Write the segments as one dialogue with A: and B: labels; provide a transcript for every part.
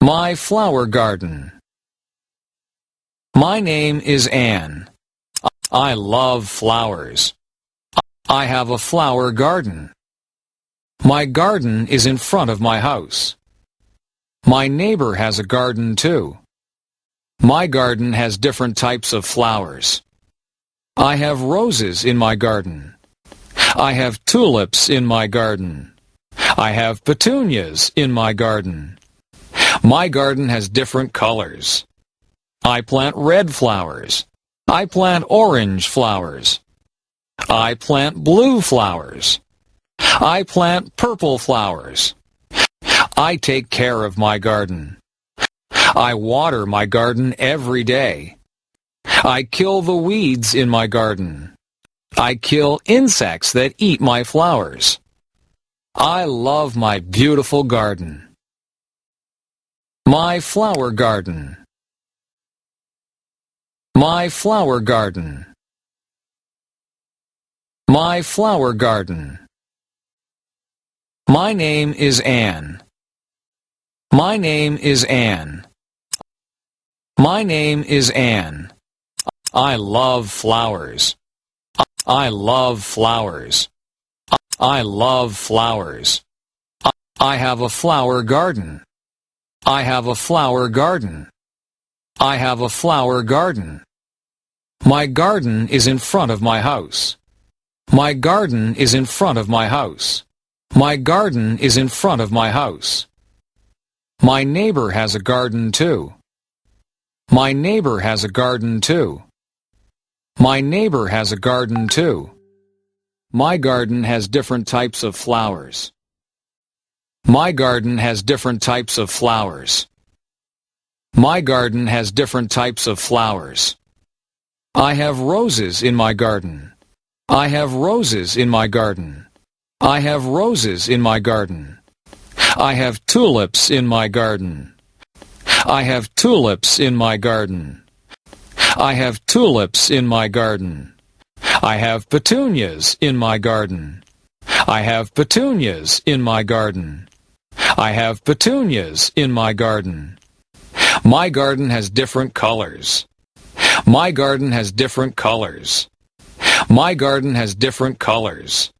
A: My flower garden. My name is Anne. I love flowers. I have a flower garden. My garden is in front of my house. My neighbor has a garden too. My garden has different types of flowers. I have roses in my garden. I have tulips in my garden. I have petunias in my garden. My garden has different colors. I plant red flowers. I plant orange flowers. I plant blue flowers. I plant purple flowers. I take care of my garden. I water my garden every day. I kill the weeds in my garden. I kill insects that eat my flowers. I love my beautiful garden. My flower garden. My flower garden. My flower garden. My name is Anne. My name is Anne. My name is Anne. I love flowers. I love flowers. I love flowers. I have a flower garden. I have a flower garden. I have a flower garden. My garden is in front of my house. My garden is in front of my house. My garden is in front of my house. My neighbor has a garden too. My neighbor has a garden too. My neighbor has a garden too. My garden has different types of flowers. My garden has different types of flowers. My garden has different types of flowers. I have roses in my garden. I have roses in my garden. I have roses in my garden. I have tulips in my garden. I have tulips in my garden. I have tulips in my garden. I have petunias in my garden. I have petunias in my garden. I have petunias in my garden. My garden has different colors. My garden has different colors. My garden has different colors.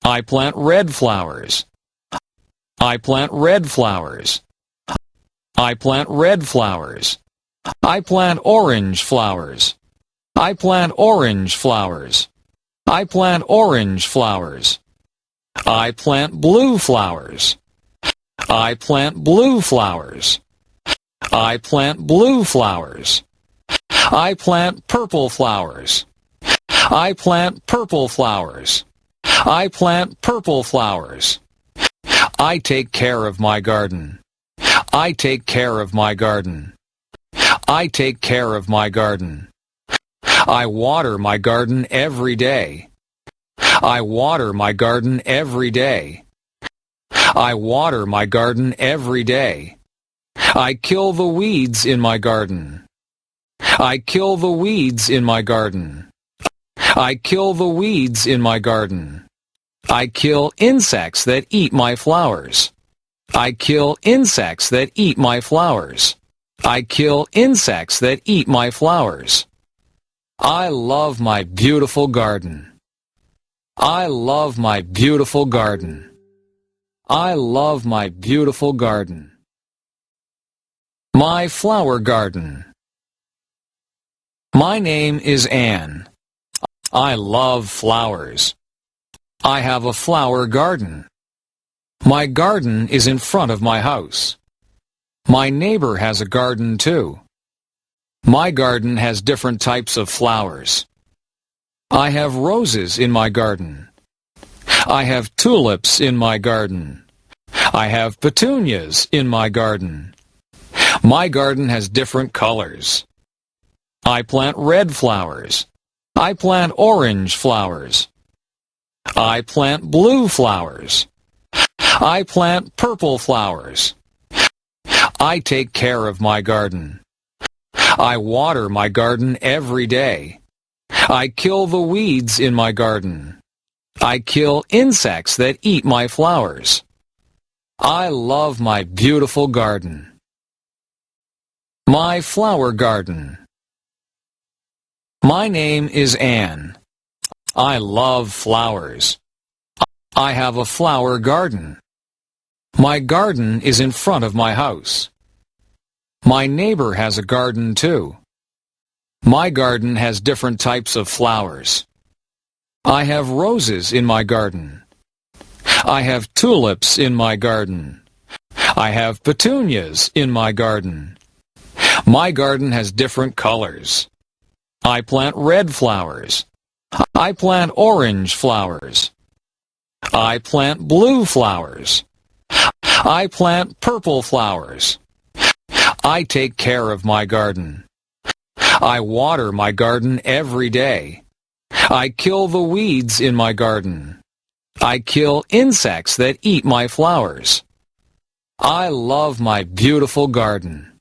A: I plant red flowers. I plant red flowers. I plant red flowers. I plant orange flowers. I plant orange flowers. I plant orange flowers. I plant blue flowers. I plant blue flowers. I plant blue flowers. I plant purple flowers. I plant purple flowers. I plant purple flowers. I take care of my garden. I take care of my garden. I take care of my garden. I water my garden every day. I water my garden every day. I water my garden every day. I kill the weeds in my garden. I kill the weeds in my garden. I kill the weeds in my garden. I kill insects that eat my flowers. I kill insects that eat my flowers. I kill insects that eat my flowers. I love my beautiful garden. I love my beautiful garden. I love my beautiful garden. My flower garden. My name is Anne. I love flowers. I have a flower garden. My garden is in front of my house. My neighbor has a garden too. My garden has different types of flowers. I have roses in my garden. I have tulips in my garden. I have petunias in my garden. My garden has different colors. I plant red flowers. I plant orange flowers. I plant blue flowers. I plant purple flowers. I take care of my garden. I water my garden every day. I kill the weeds in my garden. I kill insects that eat my flowers. I love my beautiful garden. My flower garden. My name is Anne. I love flowers. I have a flower garden. My garden is in front of my house. My neighbor has a garden too. My garden has different types of flowers. I have roses in my garden. I have tulips in my garden. I have petunias in my garden. My garden has different colors. I plant red flowers. I plant orange flowers. I plant blue flowers. I plant purple flowers. I take care of my garden. I water my garden every day. I kill the weeds in my garden. I kill insects that eat my flowers. I love my beautiful garden.